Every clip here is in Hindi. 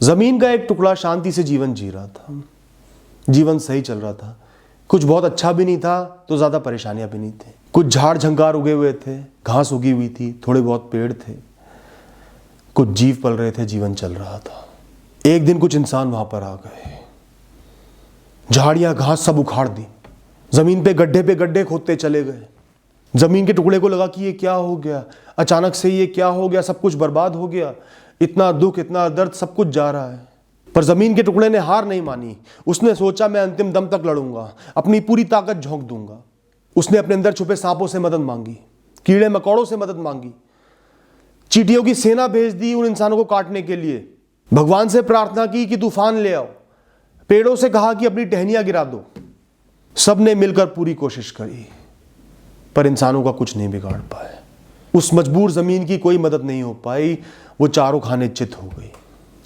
जमीन का एक टुकड़ा शांति से जीवन जी रहा था, जीवन सही चल रहा था। कुछ बहुत अच्छा भी नहीं था तो ज्यादा परेशानियां भी नहीं थी। कुछ झाड़ झंकार उगे हुए थे, घास उगी हुई थी, थोड़े बहुत पेड़ थे, कुछ जीव पल रहे थे, जीवन चल रहा था। एक दिन कुछ इंसान वहां पर आ गए, झाड़ियां घास सब उखाड़ दी, जमीन पे गड्ढे खोदते चले गए। जमीन के टुकड़े को लगा कि ये क्या हो गया, अचानक से ये क्या हो गया, सब कुछ बर्बाद हो गया, इतना दुख इतना दर्द सब कुछ जा रहा है। पर जमीन के टुकड़े ने हार नहीं मानी। उसने सोचा मैं अंतिम दम तक लड़ूंगा, अपनी पूरी ताकत झोंक दूंगा। उसने अपने अंदर छुपे सांपों से मदद मांगी, कीड़े मकोड़ों से मदद मांगी, चींटियों की सेना भेज दी उन इंसानों को काटने के लिए। भगवान से प्रार्थना की कि तूफान ले आओ, पेड़ों से कहा कि अपनी टहनियां गिरा दो। सबने मिलकर पूरी कोशिश करी पर इंसानों का कुछ नहीं बिगाड़ पाए। उस मजबूर जमीन की कोई मदद नहीं हो पाई। वो चारों खाने चित हो गई।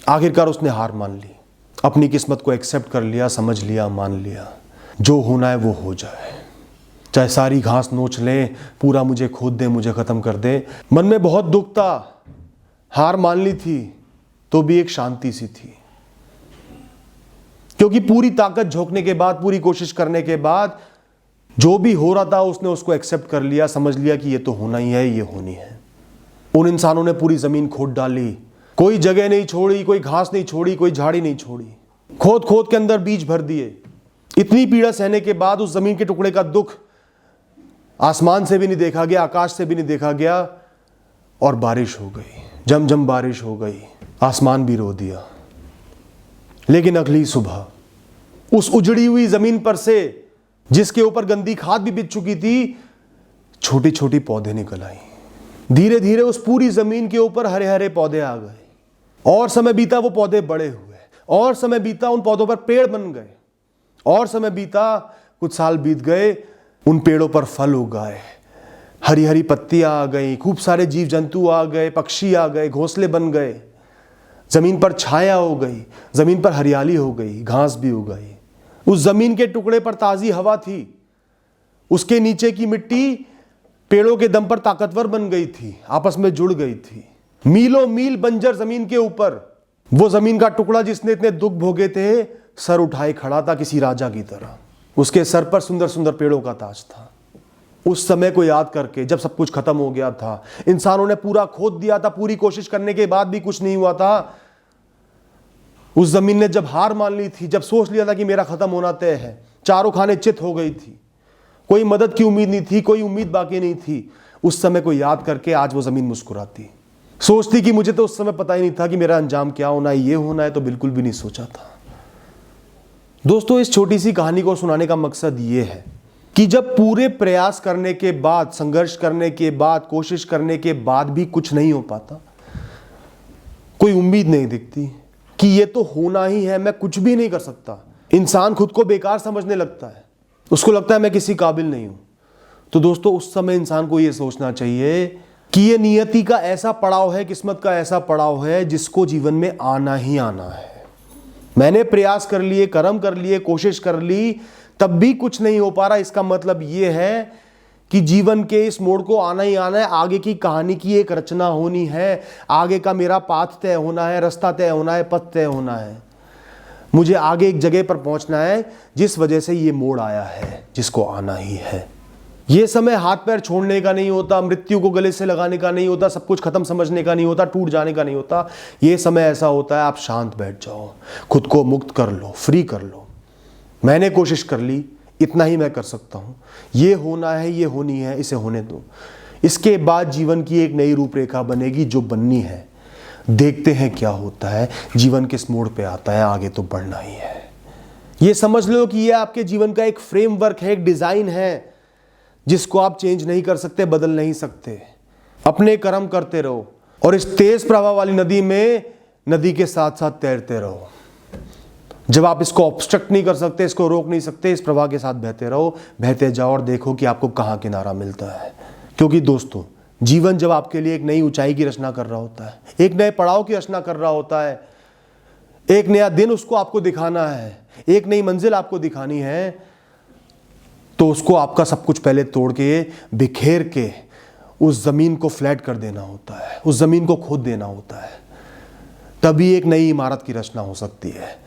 आखिरकार उसने हार मान ली, अपनी किस्मत को एक्सेप्ट कर लिया, समझ लिया, मान लिया, जो होना है वो हो जाए, चाहे सारी घास नोच लें, पूरा मुझे खोद दे, मुझे खत्म कर दे। मन में बहुत दुख था, हार मान ली थी तो भी एक शांति सी थी, क्योंकि पूरी ताकत झोंकने के बाद, पूरी कोशिश करने के बाद जो भी हो रहा था उसने उसको एक्सेप्ट कर लिया, समझ लिया कि ये तो होना ही है, ये होनी है। उन इंसानों ने पूरी जमीन खोद डाली, कोई जगह नहीं छोड़ी, कोई घास नहीं छोड़ी, कोई झाड़ी नहीं छोड़ी, खोद खोद के अंदर बीज भर दिए। इतनी पीड़ा सहने के बाद उस जमीन के टुकड़े का दुख आसमान से भी नहीं देखा गया, आकाश से भी नहीं देखा गया, और बारिश हो गई, झमझम बारिश हो गई, आसमान भी रो दिया। लेकिन अगली सुबह उस उजड़ी हुई जमीन पर से, जिसके ऊपर गंदी खाद भी बिछ चुकी थी, छोटी छोटी पौधे निकल आई। धीरे धीरे उस पूरी जमीन के ऊपर हरे हरे पौधे आ गए। और समय बीता, वो पौधे बड़े हुए, और समय बीता, उन पौधों पर पेड़ बन गए, और समय बीता, कुछ साल बीत गए, उन पेड़ों पर फल उग गए, हरी हरी पत्तियां आ गई, खूब सारे जीव जंतु आ गए, पक्षी आ गए, घोंसले बन गए, जमीन पर छाया हो गई, जमीन पर हरियाली हो गई, घास भी उग गई। उस जमीन के टुकड़े पर ताजी हवा थी, उसके नीचे की मिट्टी पेड़ों के दम पर ताकतवर बन गई थी, आपस में जुड़ गई थी। मीलों मील बंजर जमीन के ऊपर वो जमीन का टुकड़ा जिसने इतने दुख भोगे थे, सर उठाए खड़ा था किसी राजा की तरह। उसके सर पर सुंदर सुंदर पेड़ों का ताज था। उस समय को याद करके, जब सब कुछ खत्म हो गया था, इंसानों ने पूरा खोद दिया था, पूरी कोशिश करने के बाद भी कुछ नहीं हुआ था, उस जमीन ने जब हार मान ली थी, जब सोच लिया था कि मेरा खत्म होना तय है, चारों खाने चित हो गई थी, कोई मदद की उम्मीद नहीं थी, कोई उम्मीद बाकी नहीं थी, उस समय को याद करके आज वो जमीन मुस्कुराती, सोचती कि मुझे तो उस समय पता ही नहीं था कि मेरा अंजाम क्या होना है, ये होना है तो बिल्कुल भी नहीं सोचा था। दोस्तों, इस छोटी सी कहानी को सुनाने का मकसद ये है कि जब पूरे प्रयास करने के बाद, संघर्ष करने के बाद, कोशिश करने के बाद भी कुछ नहीं हो पाता, कोई उम्मीद नहीं दिखती कि ये तो होना ही है, मैं कुछ भी नहीं कर सकता, इंसान खुद को बेकार समझने लगता है, उसको लगता है मैं किसी काबिल नहीं हूं, तो दोस्तों उस समय इंसान को यह सोचना चाहिए कि ये नियति का ऐसा पड़ाव है, किस्मत का ऐसा पड़ाव है जिसको जीवन में आना ही आना है। मैंने प्रयास कर लिए, कर्म कर लिए, कोशिश कर ली, तब भी कुछ नहीं हो पा रहा, इसका मतलब यह है कि जीवन के इस मोड़ को आना ही आना है, आगे की कहानी की एक रचना होनी है, आगे का मेरा पाथ तय होना है, रास्ता तय होना है, पथ तय होना है, मुझे आगे एक जगह पर पहुंचना है जिस वजह से ये मोड़ आया है, जिसको आना ही है। ये समय हाथ पैर छोड़ने का नहीं होता, मृत्यु को गले से लगाने का नहीं होता, सब कुछ खत्म समझने का नहीं होता, टूट जाने का नहीं होता। ये समय ऐसा होता है आप शांत बैठ जाओ, खुद को मुक्त कर लो, फ्री कर लो। मैंने कोशिश कर ली, इतना ही मैं कर सकता हूं, ये होना है, ये होनी है, इसे होने दो। इसके बाद जीवन की एक नई रूपरेखा बनेगी जो बननी है। देखते हैं क्या होता है, जीवन किस मोड़ पे आता है, आगे तो बढ़ना ही है। ये समझ लो कि ये आपके जीवन का एक फ्रेमवर्क है, एक डिजाइन है जिसको आप चेंज नहीं कर सकते, बदल नहीं सकते। अपने कर्म करते रहो और इस तेज प्रवाह वाली नदी में नदी के साथ साथ तैरते रहो। जब आप इसको ऑब्स्ट्रक्ट नहीं कर सकते, इसको रोक नहीं सकते, इस प्रवाह के साथ बहते रहो, बहते जाओ और देखो कि आपको कहां किनारा मिलता है। क्योंकि दोस्तों, जीवन जब आपके लिए एक नई ऊंचाई की रचना कर रहा होता है, एक नए पड़ाव की रचना कर रहा होता है, एक नया दिन उसको आपको दिखाना है, एक नई मंजिल आपको दिखानी है, तो उसको आपका सब कुछ पहले तोड़ के, बिखेर के उस जमीन को फ्लैट कर देना होता है, उस जमीन को खोद देना होता है, तभी एक नई इमारत की रचना हो सकती है।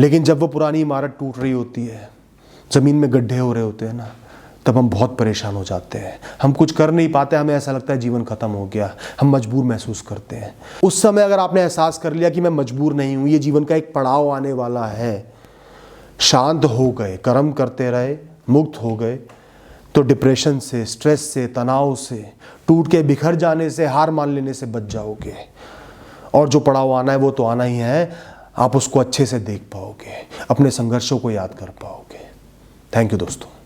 लेकिन जब वो पुरानी इमारत टूट रही होती है, ज़मीन में गड्ढे हो रहे होते हैं ना, तब हम बहुत परेशान हो जाते हैं। हम कुछ कर नहीं पाते, हमें ऐसा लगता है जीवन खत्म हो गया, हम मजबूर महसूस करते हैं। उस समय अगर आपने एहसास कर लिया कि मैं मजबूर नहीं हूँ, ये जीवन का एक पड़ाव आने वाला है, शांत हो गए, कर्म करते रहे, मुक्त हो गए, तो डिप्रेशन से, स्ट्रेस से, तनाव से, टूट के बिखर जाने से, हार मान लेने से बच जाओगे। और जो पड़ाव आना है वो तो आना ही है, आप उसको अच्छे से देख पाओगे, अपने संघर्षों को याद कर पाओगे। थैंक यू दोस्तों।